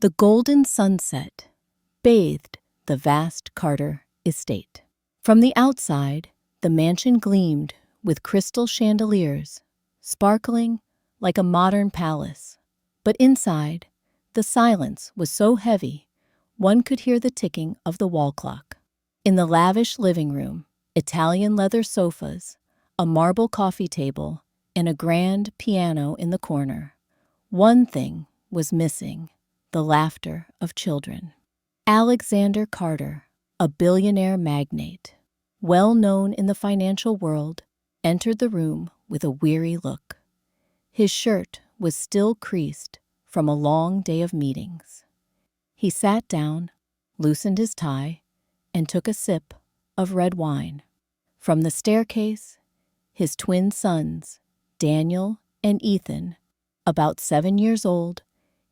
The golden sunset bathed the vast Carter estate. From the outside, the mansion gleamed with crystal chandeliers, sparkling like a modern palace. But inside, the silence was so heavy, one could hear the ticking of the wall clock. In the lavish living room, Italian leather sofas, a marble coffee table, and a grand piano in the corner, one thing was missing: the laughter of children. Alexander Carter, a billionaire magnate, well known in the financial world, entered the room with a weary look. His shirt was still creased from a long day of meetings. He sat down, loosened his tie, and took a sip of red wine. From the staircase, his twin sons, Daniel and Ethan, about 7 years old,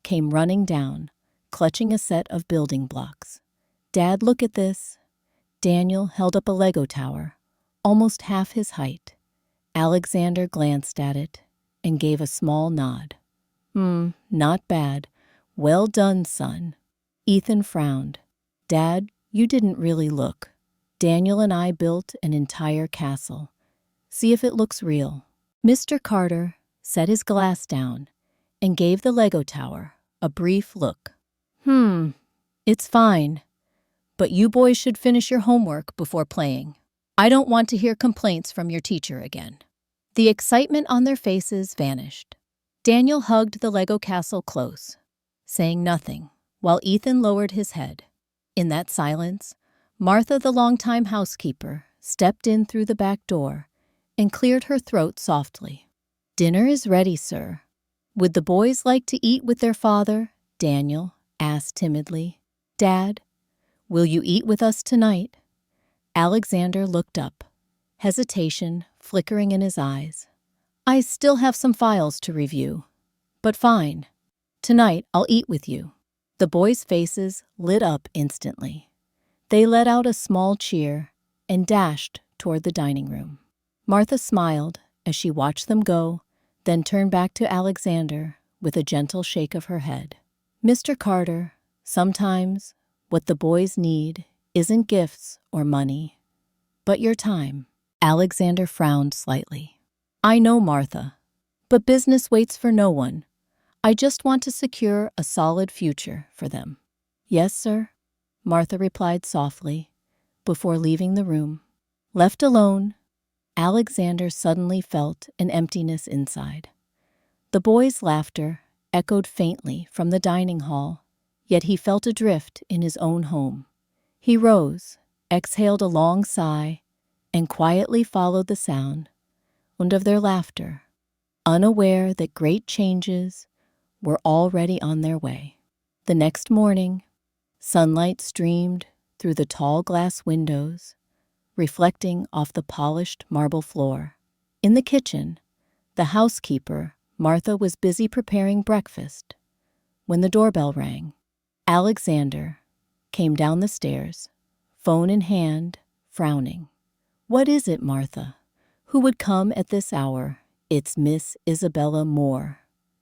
came running down, clutching a set of building blocks. "Dad, look at this." Daniel held up a Lego tower, almost half his height. Alexander glanced at it and gave a small nod. Not bad. Well done, son." Ethan frowned. "Dad, you didn't really look. Daniel and I built an entire castle. See if it looks real." Mr. Carter set his glass down and gave the Lego tower a brief look. It's fine, but you boys should finish your homework before playing. I don't want to hear complaints from your teacher again." The excitement on their faces vanished. Daniel hugged the Lego castle close, saying nothing, while Ethan lowered his head. In that silence, Martha, the longtime housekeeper, stepped in through the back door and cleared her throat softly. "Dinner is ready, sir. Would the boys like to eat with their father?" Daniel asked timidly. "Dad, will you eat with us tonight?" Alexander looked up, hesitation flickering in his eyes. "I still have some files to review, but fine. Tonight I'll eat with you." The boys' faces lit up instantly. They let out a small cheer and dashed toward the dining room. Martha smiled as she watched them go, then turned back to Alexander with a gentle shake of her head. "Mr. Carter, sometimes what the boys need isn't gifts or money, but your time." Alexander frowned slightly. "I know, Martha, but business waits for no one. I just want to secure a solid future for them." "Yes, sir," Martha replied softly before leaving the room. Left alone, Alexander suddenly felt an emptiness inside. The boys' laughter echoed faintly from the dining hall, yet he felt adrift in his own home. He rose, exhaled a long sigh, and quietly followed the sound of their laughter, unaware that great changes were already on their way. The next morning, sunlight streamed through the tall glass windows, reflecting off the polished marble floor. In the kitchen, the housekeeper, Martha, was busy preparing breakfast when the doorbell rang. Alexander came down the stairs, phone in hand, frowning. "What is it, Martha? Who would come at this hour?" "It's Miss Isabella Moore,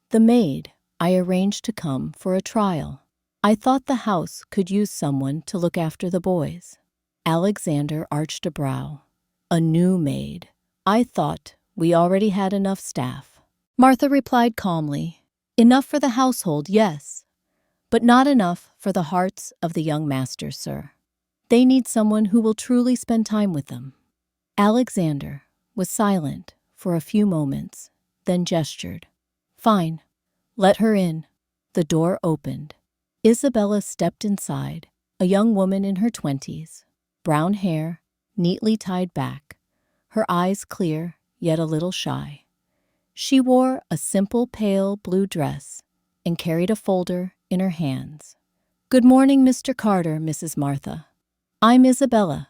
the maid I arranged to come for a trial. I thought the house could use someone to look after the boys." Alexander arched a brow. "A new maid? I thought we already had enough staff." Martha replied calmly, "Enough for the household, yes, but not enough for the hearts of the young masters, sir. They need someone who will truly spend time with them." Alexander was silent for a few moments, then gestured. "Fine, let her in." The door opened. Isabella stepped inside, a young woman in her 20s, brown hair, neatly tied back, her eyes clear yet a little shy. She wore a simple pale blue dress and carried a folder in her hands. "Good morning, Mr. Carter, Mrs. Martha. I'm Isabella.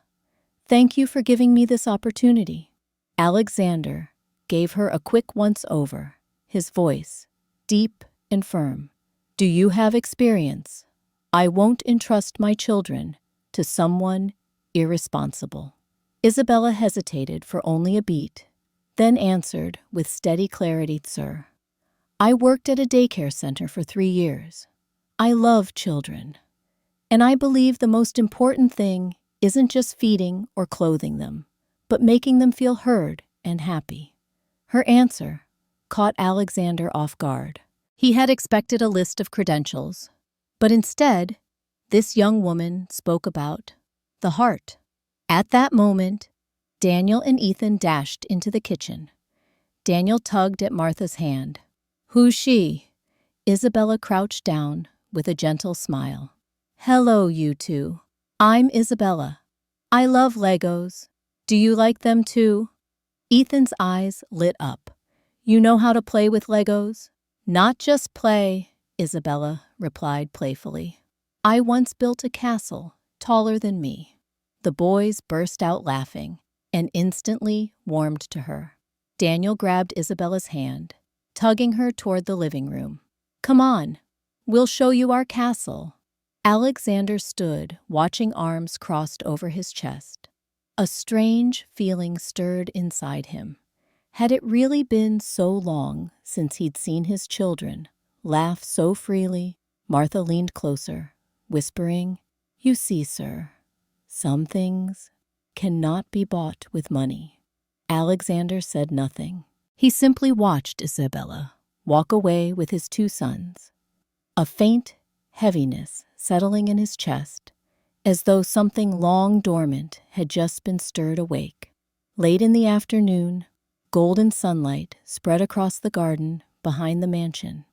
Thank you for giving me this opportunity." Alexander gave her a quick once-over, his voice deep and firm. "Do you have experience? I won't entrust my children to someone irresponsible." Isabella hesitated for only a beat, then answered with steady clarity, "Sir, I worked at a daycare center for 3 years. I love children, and I believe the most important thing isn't just feeding or clothing them, but making them feel heard and happy." Her answer caught Alexander off guard. He had expected a list of credentials, but instead, this young woman spoke about the heart. At that moment, Daniel and Ethan dashed into the kitchen. Daniel tugged at Martha's hand. "Who's she?" Isabella crouched down with a gentle smile. "Hello, you two. I'm Isabella. I love Legos. Do you like them too?" Ethan's eyes lit up. "You know how to play with Legos?" "Not just play," Isabella replied playfully. "I once built a castle taller than me." The boys burst out laughing and instantly warmed to her. Daniel grabbed Isabella's hand, tugging her toward the living room. "Come on, we'll show you our castle." Alexander stood, watching, arms crossed over his chest. A strange feeling stirred inside him. Had it really been so long since he'd seen his children laugh so freely? Martha leaned closer, whispering, "You see, sir, some things cannot be bought with money." Alexander said nothing. He simply watched Isabella walk away with his two sons, a faint heaviness settling in his chest, as though something long dormant had just been stirred awake. Late in the afternoon, golden sunlight spread across the garden behind the mansion.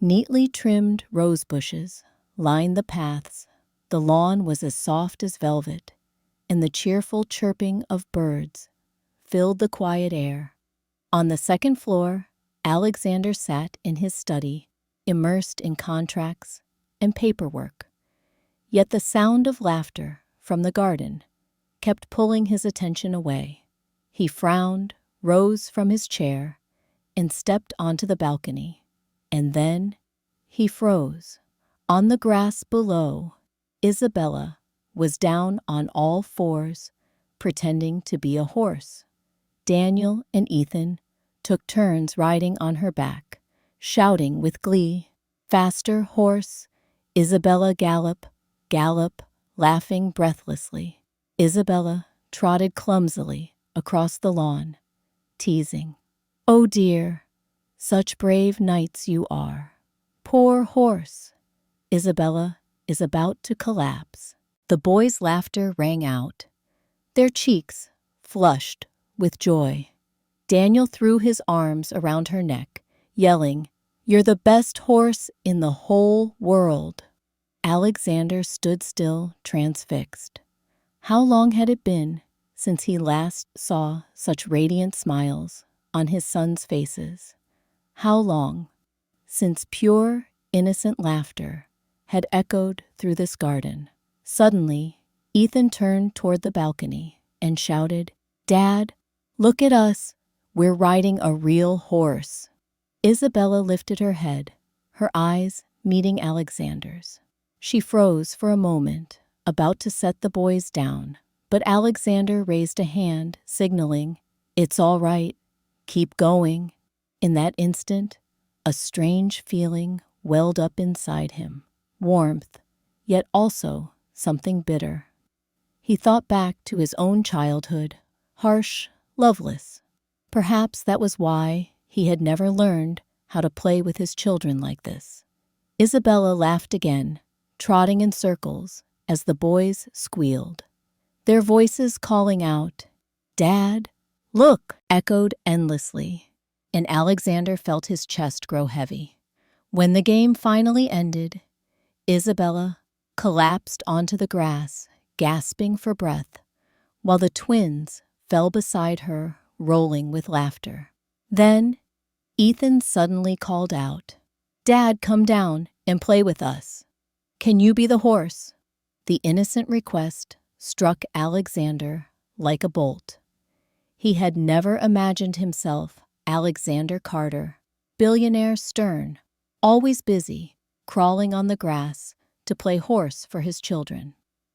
Neatly trimmed rose bushes lined the paths. The lawn was as soft as velvet, and the cheerful chirping of birds filled the quiet air. On the second floor, Alexander sat in his study, immersed in contracts and paperwork. Yet the sound of laughter from the garden kept pulling his attention away. He frowned, rose from his chair, and stepped onto the balcony. And then he froze. On the grass below, Isabella was down on all fours, pretending to be a horse. Daniel and Ethan took turns riding on her back, shouting with glee, "Faster, horse! Isabella, gallop, gallop," laughing breathlessly. Isabella trotted clumsily across the lawn, teasing, "Oh dear, such brave knights you are. Poor horse! Isabella is about to collapse." The boys' laughter rang out, their cheeks flushed with joy. Daniel threw his arms around her neck, yelling, "You're the best horse in the whole world." Alexander stood still, transfixed. How long had it been since he last saw such radiant smiles on his sons' faces? How long since pure, innocent laughter had echoed through this garden? Suddenly, Ethan turned toward the balcony and shouted, "Dad, look at us. We're riding a real horse." Isabella lifted her head, her eyes meeting Alexander's. She froze for a moment, about to set the boys down, but Alexander raised a hand, signaling, "It's all right. Keep going." In that instant, a strange feeling welled up inside him, warmth, yet also something bitter. He thought back to his own childhood, harsh, loveless. Perhaps that was why he had never learned how to play with his children like this. Isabella laughed again, trotting in circles as the boys squealed. Their voices calling out, "Dad, look," echoed endlessly, and Alexander felt his chest grow heavy. When the game finally ended, Isabella collapsed onto the grass, gasping for breath, while the twins fell beside her, rolling with laughter. Then Ethan suddenly called out, "Dad, come down and play with us. Can you be the horse?" The innocent request struck Alexander like a bolt. He had never imagined himself Alexander Carter, billionaire stern, always busy, crawling on the grass to play horse for his children.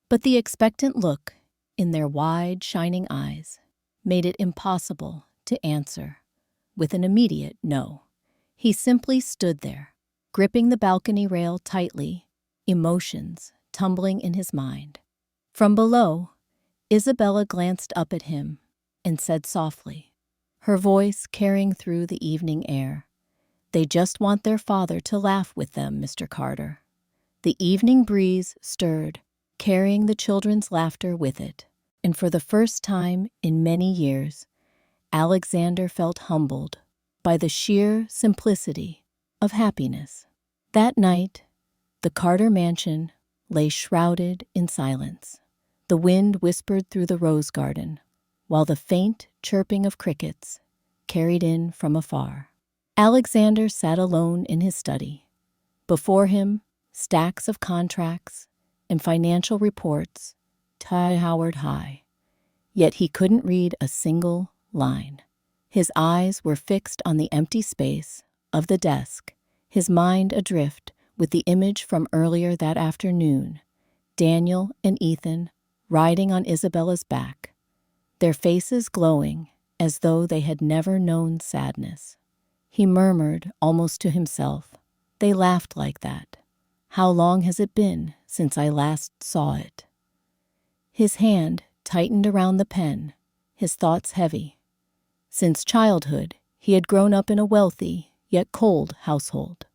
But the expectant look in their wide, shining eyes made it impossible to answer with an immediate no. He simply stood there, gripping the balcony rail tightly emotions tumbling in his mind. From below, Isabella glanced up at him and said softly, her voice carrying through the evening air, "They just want their father to laugh with them, Mr. Carter." The evening breeze stirred, carrying the children's laughter with it, and for the first time in many years, Alexander felt humbled by the sheer simplicity of happiness. That night, the Carter mansion lay shrouded in silence. The wind whispered through the rose garden, while the faint chirping of crickets carried in from afar. Alexander sat alone in his study. Before him, stacks of contracts and financial reports towered high, yet he couldn't read a single line. His eyes were fixed on the empty space of the desk, his mind adrift with the image from earlier that afternoon, Daniel and Ethan riding on Isabella's back, their faces glowing as though they had never known sadness. He murmured almost to himself, "They laughed like that. How long has it been since I last saw it?" His hand tightened around the pen, his thoughts heavy. Since childhood, he had grown up in a wealthy yet cold household.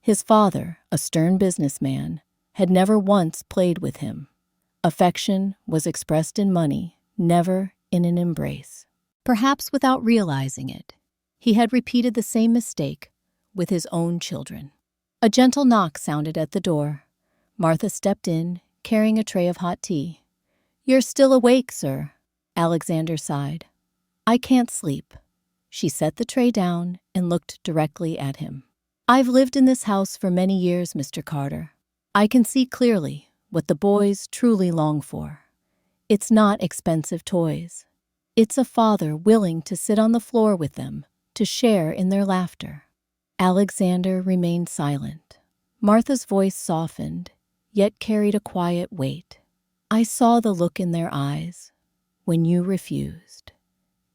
His father, a stern businessman, had never once played with him. Affection was expressed in money, never in an embrace. Perhaps without realizing it, he had repeated the same mistake with his own children. A gentle knock sounded at the door. Martha stepped in, carrying a tray of hot tea. "You're still awake, sir," Alexander sighed. "I can't sleep." She set the tray down and looked directly at him. "I've lived in this house for many years, Mr. Carter. I can see clearly what the boys truly long for. It's not expensive toys. It's a father willing to sit on the floor with them, to share in their laughter." Alexander remained silent. Martha's voice softened, yet carried a quiet weight. "I saw the look in their eyes when you refused.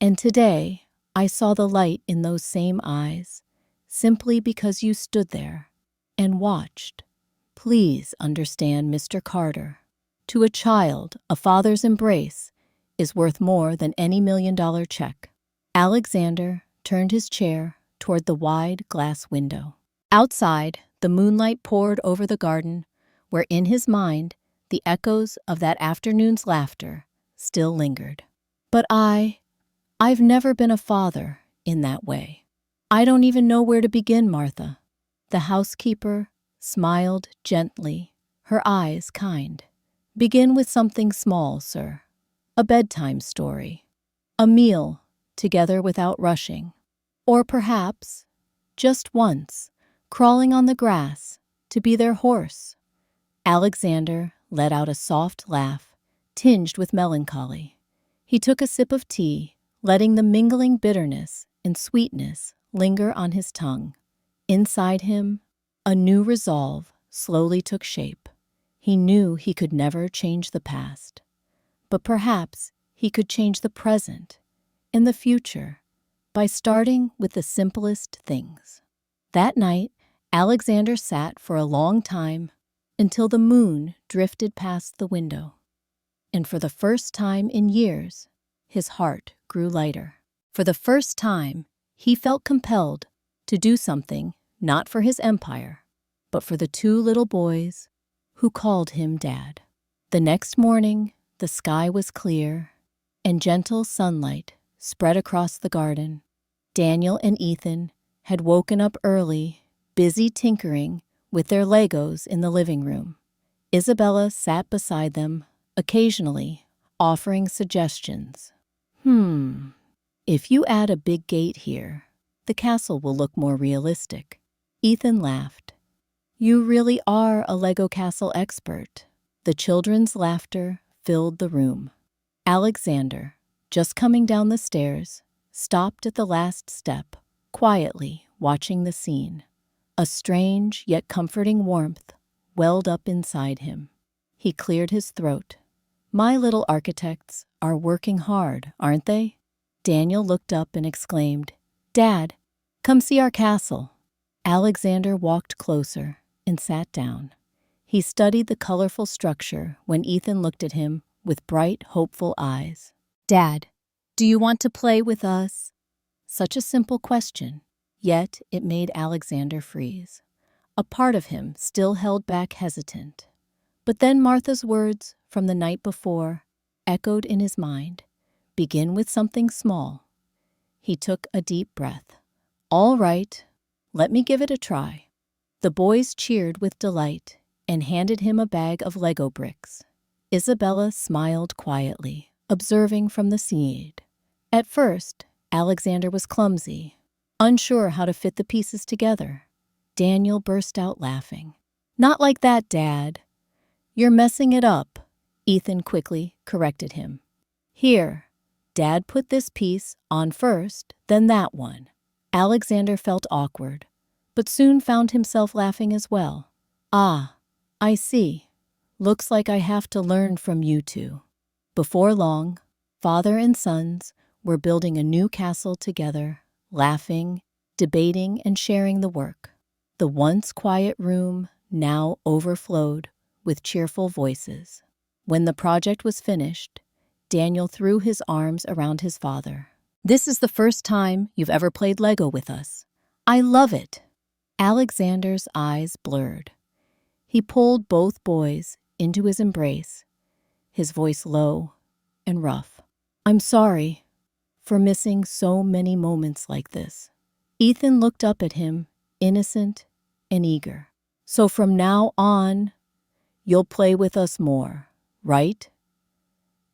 And today I saw the light in those same eyes, simply because you stood there and watched. Please understand, Mr. Carter. To a child, a father's embrace is worth more than any $1 million check." Alexander turned his chair toward the wide glass window. Outside, the moonlight poured over the garden, where in his mind the echoes of that afternoon's laughter still lingered. "But I've never been a father in that way. I don't even know where to begin, Martha." The housekeeper smiled gently, her eyes kind. "Begin with something small, sir. A bedtime story. A meal together without rushing. Or perhaps, just once, crawling on the grass to be their horse." Alexander let out a soft laugh, tinged with melancholy. He took a sip of tea, letting the mingling bitterness and sweetness linger on his tongue. Inside him, a new resolve slowly took shape. He knew he could never change the past, but perhaps he could change the present and the future by starting with the simplest things. That night, Alexander sat for a long time until the moon drifted past the window. And for the first time in years, his heart grew lighter. For the first time, he felt compelled to do something not for his empire, but for the 2 little boys who called him Dad. The next morning, the sky was clear, and gentle sunlight spread across the garden. Daniel and Ethan had woken up early, busy tinkering with their Legos in the living room. Isabella sat beside them, occasionally offering suggestions. If you add a big gate here, the castle will look more realistic." Ethan laughed. "You really are a Lego castle expert." The children's laughter filled the room. Alexander, just coming down the stairs, stopped at the last step, quietly watching the scene. A strange yet comforting warmth welled up inside him. He cleared his throat. "My little architects are working hard, aren't they?" Daniel looked up and exclaimed, "Dad, come see our castle." Alexander walked closer and sat down. He studied the colorful structure when Ethan looked at him with bright, hopeful eyes. "Dad, do you want to play with us?" Such a simple question, yet it made Alexander freeze. A part of him still held back hesitant. But then Martha's words from the night before echoed in his mind. Begin with something small. He took a deep breath. "All right, let me give it a try." The boys cheered with delight and handed him a bag of Lego bricks. Isabella smiled quietly, observing from the seat. At first, Alexander was clumsy, unsure how to fit the pieces together. Daniel burst out laughing. "Not like that, Dad. You're messing it up," Ethan quickly corrected him. "Here, Dad put this piece on first, then that one." Alexander felt awkward, but soon found himself laughing as well. "Ah, I see. Looks like I have to learn from you two." Before long, father and sons were building a new castle together, laughing, debating, and sharing the work. The once quiet room now overflowed with cheerful voices. When the project was finished, Daniel threw his arms around his father. "This is the first time you've ever played Lego with us. I love it." Alexander's eyes blurred. He pulled both boys into his embrace, his voice low and rough. "I'm sorry for missing so many moments like this." Ethan looked up at him, innocent and eager. "So from now on, you'll play with us more, right?"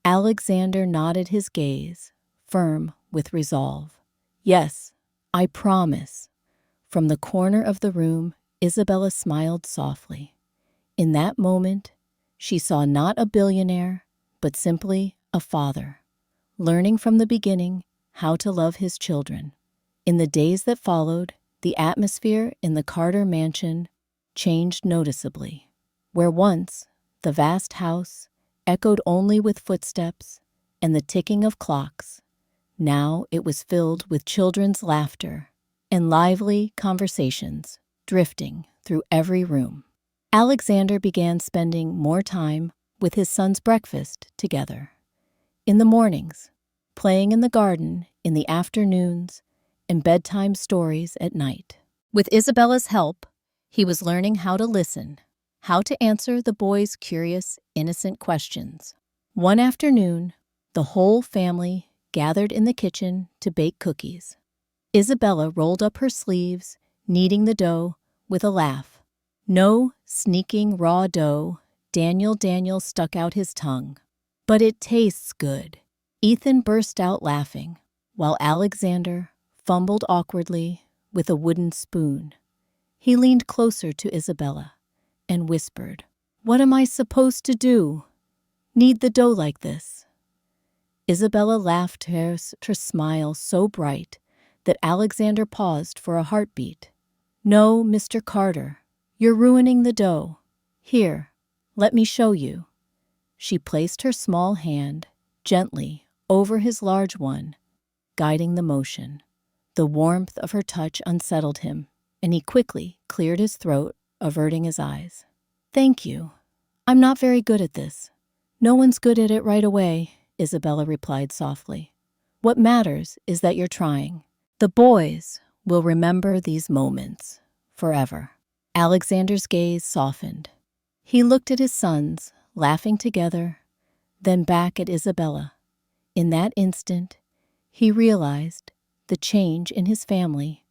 Alexander nodded his gaze, firm with resolve. "Yes, I promise." From the corner of the room, Isabella smiled softly. In that moment, she saw not a billionaire, but simply a father, learning from the beginning how to love his children. In the days that followed, the atmosphere in the Carter mansion changed noticeably. Where once the vast house echoed only with footsteps and the ticking of clocks, now it was filled with children's laughter and lively conversations drifting through every room. Alexander began spending more time with his son's breakfast together. In the mornings, playing in the garden in the afternoons, and bedtime stories at night. With Isabella's help, he was learning how to listen, how to answer the boys' curious, innocent questions. One afternoon, the whole family gathered in the kitchen to bake cookies. Isabella rolled up her sleeves, kneading the dough with a laugh. "No sneaking raw dough," Daniel stuck out his tongue. "But it tastes good." Ethan burst out laughing, while Alexander fumbled awkwardly with a wooden spoon. He leaned closer to Isabella and whispered, "What am I supposed to do? Knead the dough like this?" Isabella laughed, her smile so bright that Alexander paused for a heartbeat. "No, Mr. Carter, you're ruining the dough. Here, let me show you." She placed her small hand gently over his large one, guiding the motion. The warmth of her touch unsettled him, and he quickly cleared his throat, averting his eyes. "Thank you. I'm not very good at this." "No one's good at it right away," Isabella replied softly. "What matters is that you're trying. The boys will remember these moments forever." Alexander's gaze softened. He looked at his sons, laughing together, then back at Isabella. In that instant, he realized the change in his family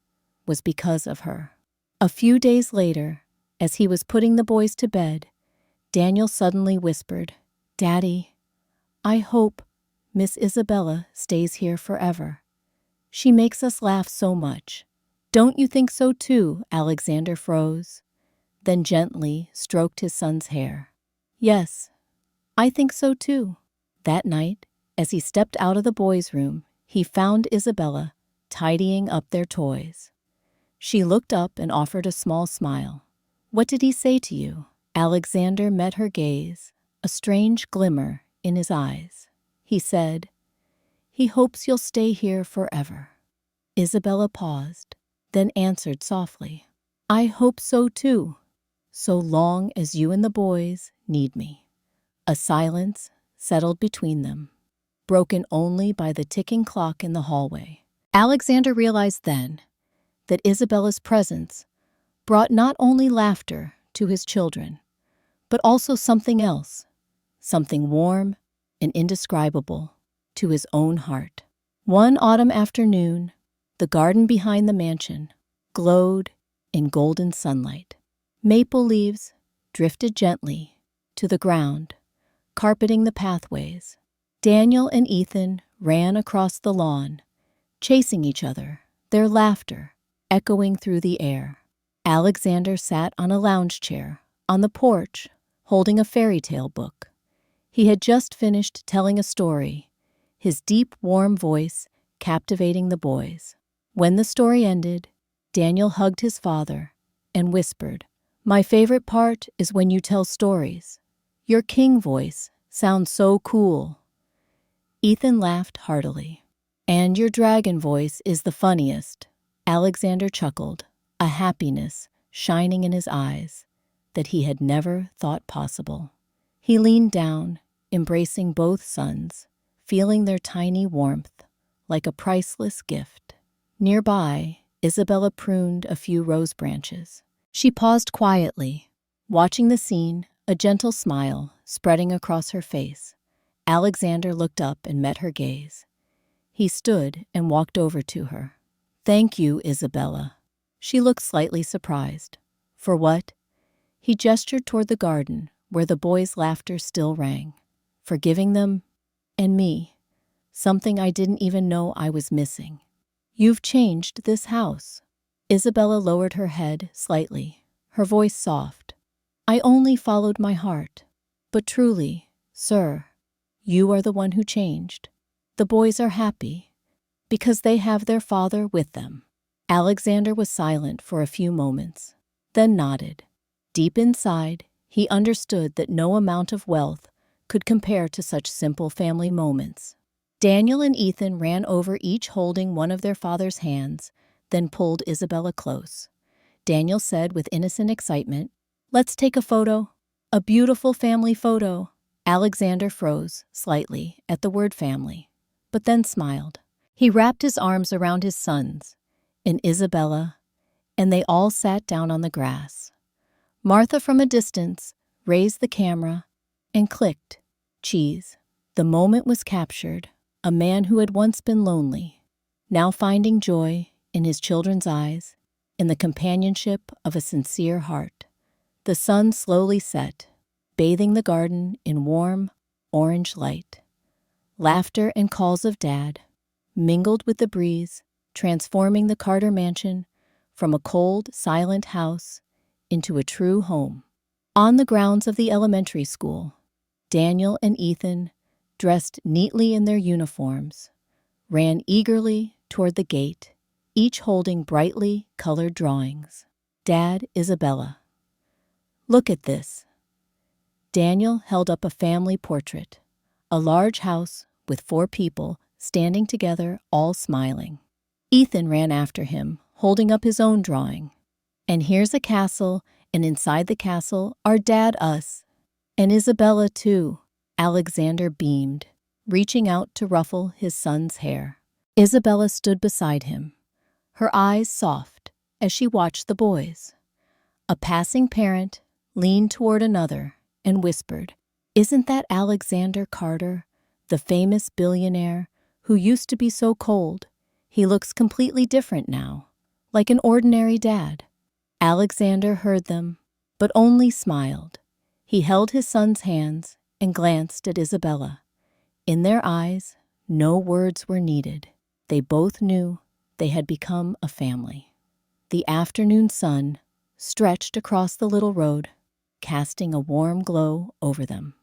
was because of her. A few days later, as he was putting the boys to bed, Daniel suddenly whispered, "Daddy, I hope Miss Isabella stays here forever. She makes us laugh so much." "Don't you think so too?" Alexander froze, then gently stroked his son's hair. "Yes, I think so too." That night, as he stepped out of the boys' room, he found Isabella tidying up their toys. She looked up and offered a small smile. "What did he say to you?" Alexander met her gaze, a strange glimmer in his eyes. He said, "He hopes you'll stay here forever." Isabella paused, then answered softly, "I hope so too." so long as you and the boys need me." A silence settled between them, broken only by the ticking clock in the hallway. Alexander realized then that Isabella's presence brought not only laughter to his children, but also something else, something warm and indescribable to his own heart. One autumn afternoon, the garden behind the mansion glowed in golden sunlight. Maple leaves drifted gently to the ground, carpeting the pathways. Daniel and Ethan ran across the lawn, chasing each other, their laughter echoing through the air. Alexander sat on a lounge chair on the porch, holding a fairy tale book. He had just finished telling a story, his deep, warm voice captivating the boys. When the story ended, Daniel hugged his father and whispered, "My favorite part is when you tell stories. Your king voice sounds so cool." Ethan laughed heartily. "And your dragon voice is the funniest." Alexander chuckled, a happiness shining in his eyes that he had never thought possible. He leaned down, embracing both sons, feeling their tiny warmth like a priceless gift. Nearby, Isabella pruned a few rose branches. She paused quietly, watching the scene, a gentle smile spreading across her face. Alexander looked up and met her gaze. He stood and walked over to her. "Thank you, Isabella." She looked slightly surprised. "For what?" He gestured toward the garden, where the boys' laughter still rang. "For giving them and me something I didn't even know I was missing. You've changed this house." Isabella lowered her head slightly, her voice soft. "I only followed my heart. But truly, sir, you are the one who changed. The boys are happy because they have their father with them." Alexander was silent for a few moments, then nodded. Deep inside, he understood that no amount of wealth could compare to such simple family moments. Daniel and Ethan ran over, each holding one of their father's hands, then pulled Isabella close. Daniel said with innocent excitement, "Let's take a photo. A beautiful family photo." Alexander froze slightly at the word family, but then smiled. He wrapped his arms around his sons and Isabella, and they all sat down on the grass. Martha, from a distance, raised the camera and clicked cheese. The moment was captured. A man who had once been lonely, now finding joy in his children's eyes, in the companionship of a sincere heart. The sun slowly set, bathing the garden in warm, orange light. Laughter and calls of Dad mingled with the breeze, transforming the Carter mansion from a cold, silent house into a true home. On the grounds of the elementary school, Daniel and Ethan, dressed neatly in their uniforms, ran eagerly toward the gate, each holding brightly colored drawings. "Dad, Isabella, look at this." Daniel held up a family portrait, a large house with 4 people standing together, all smiling. Ethan ran after him, holding up his own drawing. "And here's a castle, and inside the castle are Dad, us, and Isabella too." Alexander beamed, reaching out to ruffle his son's hair. Isabella stood beside him, her eyes soft as she watched the boys. A passing parent leaned toward another and whispered, "Isn't that Alexander Carter, the famous billionaire who used to be so cold? He looks completely different now, like an ordinary dad." Alexander heard them, but only smiled. He held his son's hands and glanced at Isabella. In their eyes, no words were needed. They both knew they had become a family. The afternoon sun stretched across the little road, casting a warm glow over them.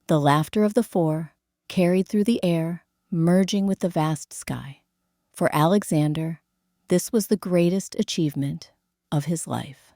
The laughter of the 4 carried through the air, merging with the vast sky. For Alexander, this was the greatest achievement of his life.